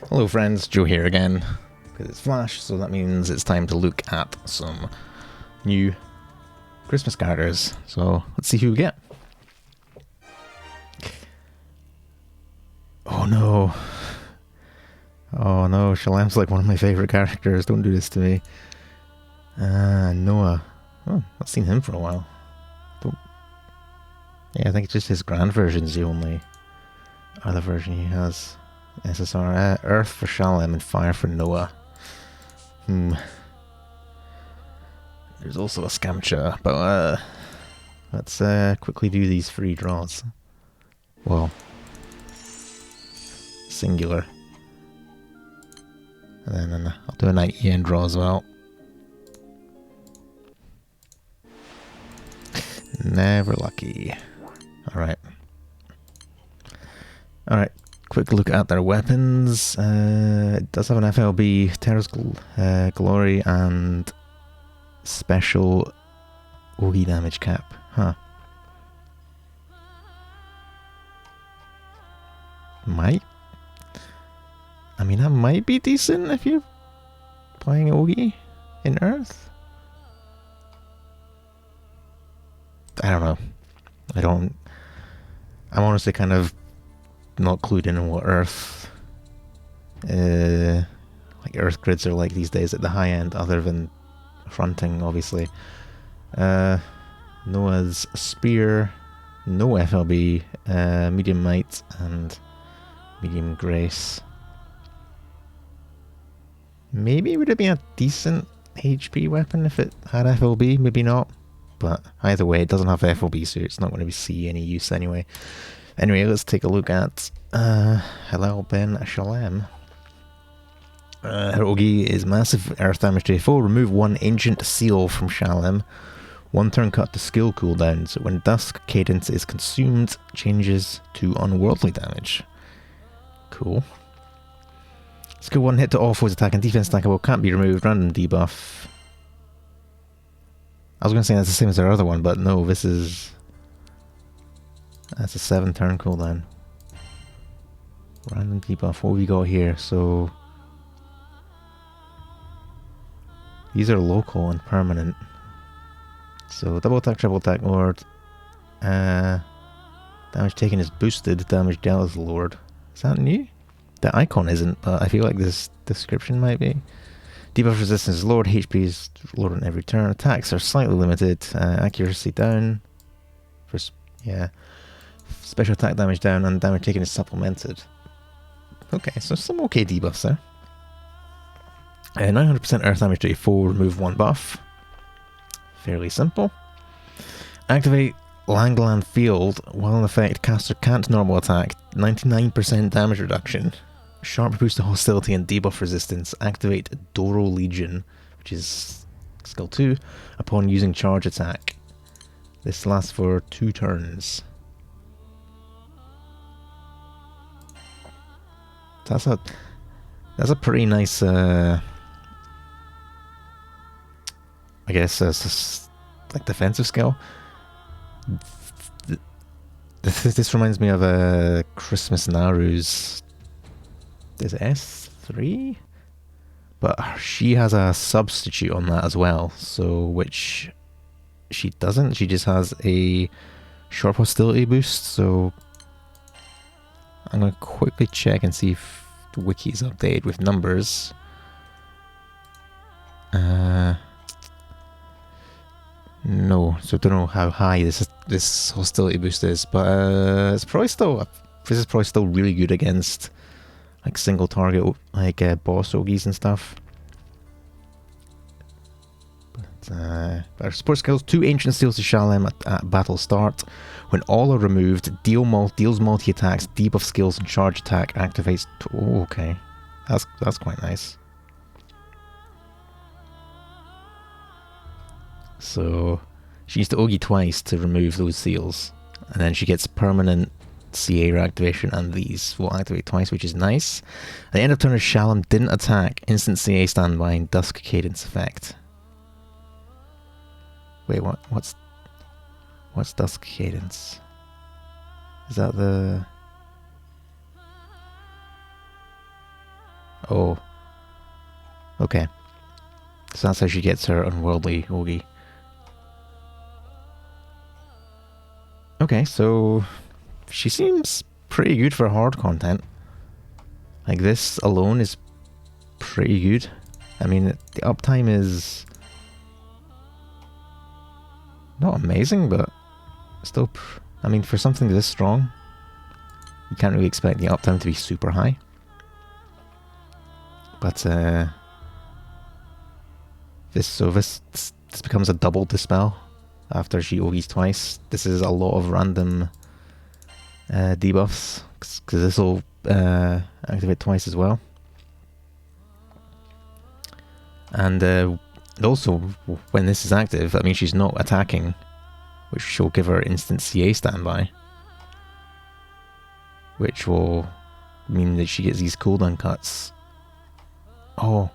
Hello friends, Joe here again, because it's Flash, so that means it's time to look at some new Christmas characters. So let's see who we get. Oh no. Oh no, Shalem's like one of my favourite characters, don't do this to me. Noah. Oh, I've seen him for a while. Yeah, I think it's just his grand version's the only other version he has. SSR, Earth for Shalem and Fire for Noah. There's also a Scamcha, but let's quickly do these free draws. Well, singular. And then I'll do a 90 yen draw as well. Never lucky. Alright. Alright. Quick look at their weapons. It does have an FLB, Terra's Glory, and special Ogi damage cap. Huh. Might. I mean, that might be decent if you're playing Ogi in Earth. I don't know. I'm honestly kind of not clued in on what Earth Earth grids are like these days at the high end, other than fronting, obviously. Noah's Spear, no FLB, medium might and medium grace. Maybe it would have been a decent HP weapon if it had FLB, maybe not. But either way, it doesn't have FLB, so it's not going to see any use anyway. Anyway, let's take a look at Halal Ben Shalem. Her Ogi is massive earth damage to a foe. Remove one ancient seal from Shalem. One turn cut to skill cooldown, so when Dusk Cadence is consumed, changes to unworldly damage. Cool. Skill 1 hit to all foes attack and defense stackable, can't be removed, random debuff. I was going to say that's the same as our other one, but no, that's a 7 turn cooldown. Random debuff, what we got here? So these are local and permanent. So double attack, triple attack, Lord. Damage taken is boosted, damage dealt is lowered. Is that new? The icon isn't, but I feel like this description might be. Debuff resistance is lowered, HP is lowered on every turn. Attacks are slightly limited, accuracy down. Yeah. Special attack damage down and damage taken is supplemented. Okay, so some okay debuffs there. 900% earth damage to a foe, remove one buff. Fairly simple. Activate Langland Field. While in effect, caster can't normal attack. 99% damage reduction. Sharp boost to hostility and debuff resistance. Activate Doro Legion, which is skill 2, upon using charge attack. This lasts for 2 turns. That's a pretty nice, I guess, like defensive skill. This reminds me of Christmas Naru's. Is it S3? But she has a substitute on that as well. So which she doesn't. She just has a sharp hostility boost. So I'm going to quickly check and see if the wiki is updated with numbers. No, so I don't know how high this hostility boost is, but it's probably still. This is probably still really good against like single target, like boss Ogis and stuff. But our support skills: 2 ancient seals to Shalem at battle start. When all are removed, deals multi attacks, debuff skills, and charge attack activates. Oh, okay, that's quite nice. So she needs to Ogi twice to remove those seals, and then she gets permanent CA reactivation, and these will activate twice, which is nice. At the end of turn, if Shalem didn't attack, instant CA standby and Dusk Cadence effect. Wait, what's Dusk Cadence? Is that the... Oh. Okay. So that's how she gets her unworldly Ogi. Okay, so she seems pretty good for hard content. Like, this alone is pretty good. I mean, the uptime is not amazing, but still, I mean, for something this strong, you can't really expect the uptime to be super high. But this becomes a double dispel after she Ogis twice. This is a lot of random debuffs, because this will activate twice as well. And also, when this is active, that means she's not attacking, which will give her instant CA standby, which will mean that she gets these cooldown cuts. Oh,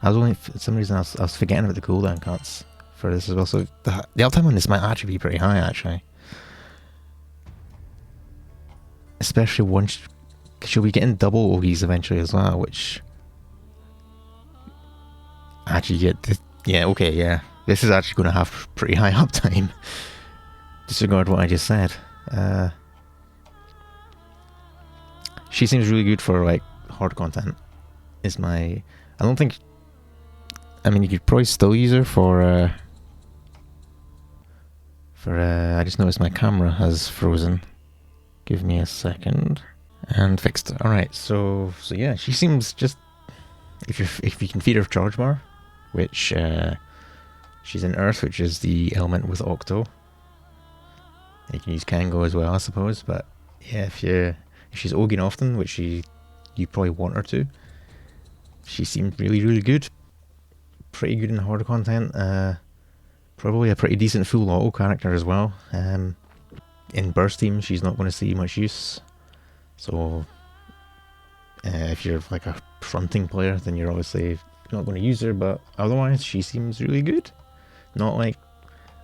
I was only, for some reason I was forgetting about the cooldown cuts for this as well, so the uptime on this might actually be pretty high, actually. Especially once she'll be getting double Ogis eventually as well, which actually this is actually going to have pretty high uptime. Disregard what I just said. She seems really good for like hard content. I don't think. I mean, you could probably still use her for. I just noticed my camera has frozen. Give me a second. And fixed. All right. So yeah, she seems just. If you can feed her charge bar, which she's in Earth, which is the element with Octo. You can use Kango as well, I suppose. But yeah, if she's Oging often, which you probably want her to, she seems really, really good. Pretty good in hard content. Probably a pretty decent full auto character as well. In burst teams, she's not going to see much use. So if you're like a fronting player, then you're obviously not going to use her. But otherwise, she seems really good. Not like,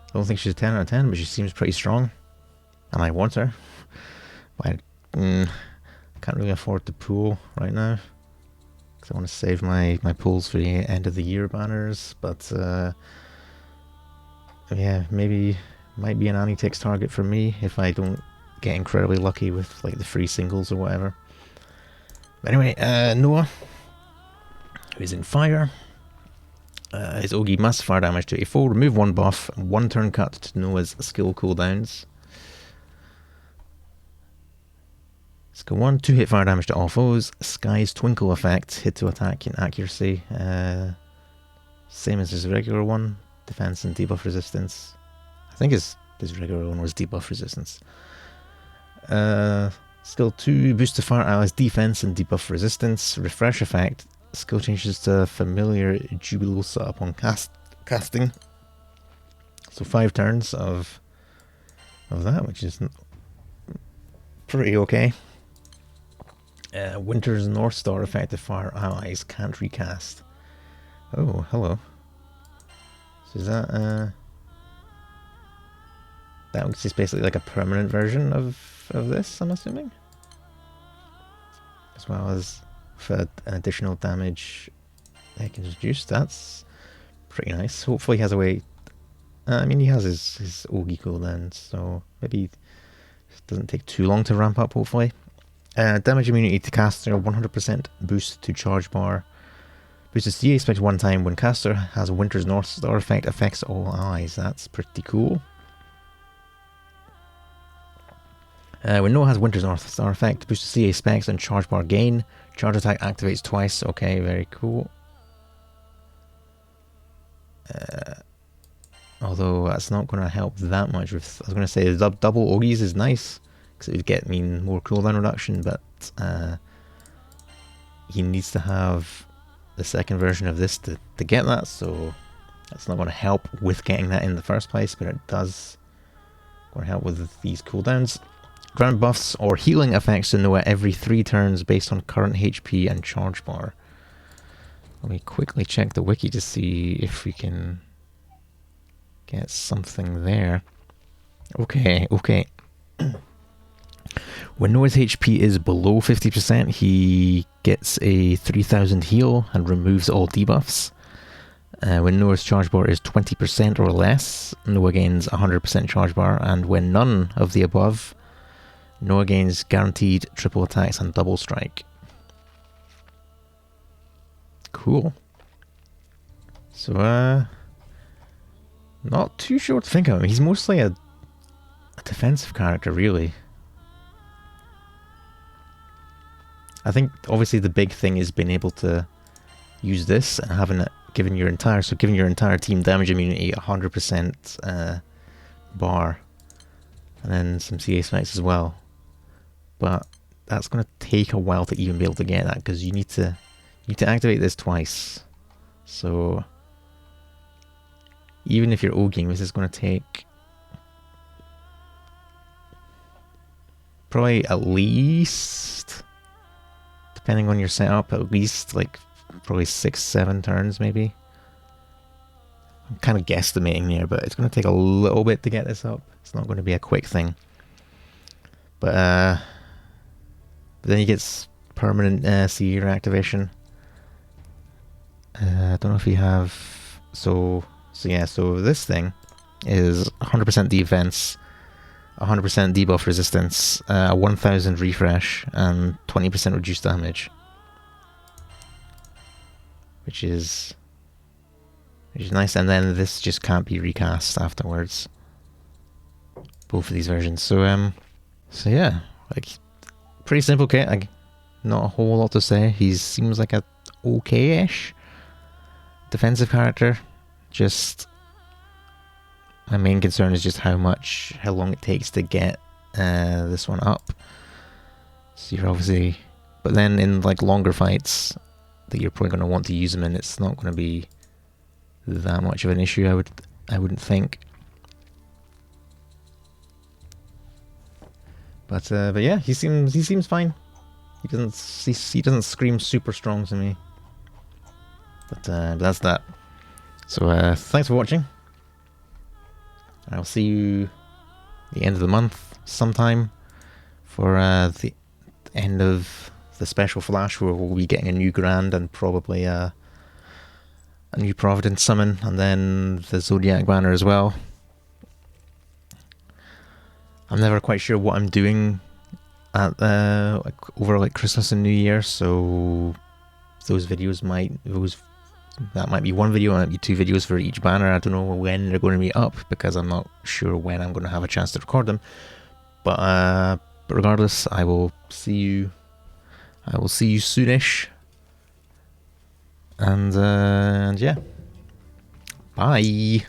I don't think she's a 10 out of 10, but she seems pretty strong. And I want her. But I can't really afford to pool right now, because I want to save my pools for the end of the year banners. But yeah, maybe might be an anti-text target for me if I don't get incredibly lucky with like the free singles or whatever. But anyway, Noah, who's in fire. His Ogi massive fire damage to a foe. Remove one buff, 1 turn cut to Noah's skill cooldowns. Skill 1, 2 hit fire damage to all foes. Sky's Twinkle effect, hit to attack and accuracy. Same as his regular one, defense and debuff resistance. I think his regular one was debuff resistance. Skill 2, boost to fire allies defense and debuff resistance. Refresh effect, skill changes to familiar Jubilosa upon casting. So 5 turns of that, which is pretty okay. Winter's North Star effect, fire allies can't recast. Oh, hello. So is that was just basically like a permanent version of this, I'm assuming? As well as for an additional damage they can reduce. That's pretty nice. Hopefully he has a way. I mean, he has his Ogi cooldown, so maybe it doesn't take too long to ramp up, hopefully. Damage immunity to caster, 100% boost to charge bar. Boosted CA spikes 1 time when caster has a Winter's North Star effect, affects all allies. That's pretty cool. When Noah has Winter's North Star effect, boosted CA specs and charge bar gain. Charge attack activates twice. Okay, very cool. Although that's not going to help that much. I was going to say the double Ogis is nice, because it would mean more cooldown reduction, but he needs to have the second version of this to get that, so that's not going to help with getting that in the first place, but it does going to help with these cooldowns. Grant buffs or healing effects to Noah every 3 turns based on current HP and charge bar. Let me quickly check the wiki to see if we can get something there. Okay. When Noah's HP is below 50%, he gets a 3000 heal and removes all debuffs. When Noah's charge bar is 20% or less, Noah gains 100% charge bar, and when none of the above, Noah gains guaranteed triple attacks and double strike. Cool. So, not too sure what to think of him. He's mostly a defensive character, really. I think obviously the big thing is being able to use this and having it giving your entire team damage immunity 100% bar, and then some CA spikes as well. But that's going to take a while to even be able to get that, because you need to activate this twice. So even if you're oging, this is going to take probably at least, depending on your setup, at least like probably 6-7 turns maybe. I'm kind of guesstimating here, but it's going to take a little bit to get this up. It's not going to be a quick thing. But then he gets permanent CE reactivation. I don't know if you have... So this thing is 100% defense, 100% debuff resistance, 1000 refresh, and 20% reduced damage. Which is nice, and then this just can't be recast afterwards. Both of these versions. So yeah, like, pretty simple kit. Like, not a whole lot to say. He seems like a okay-ish defensive character. Just my main concern is just how long it takes to get this one up. So you're obviously, but then in like longer fights that you're probably going to want to use them in, it's not going to be that much of an issue. I wouldn't think. But yeah, he seems fine. He doesn't scream super strong to me. But that's that. So thanks for watching. I'll see you the end of the month sometime for the end of the special flash, where we'll be getting a new Grand and probably a new Providence summon, and then the Zodiac banner as well. I'm never quite sure what I'm doing at over like Christmas and New Year, so those videos that might be one video, might be 2 videos for each banner. I don't know when they're going to be up, because I'm not sure when I'm going to have a chance to record them. But regardless, I will see you soonish. And yeah, bye.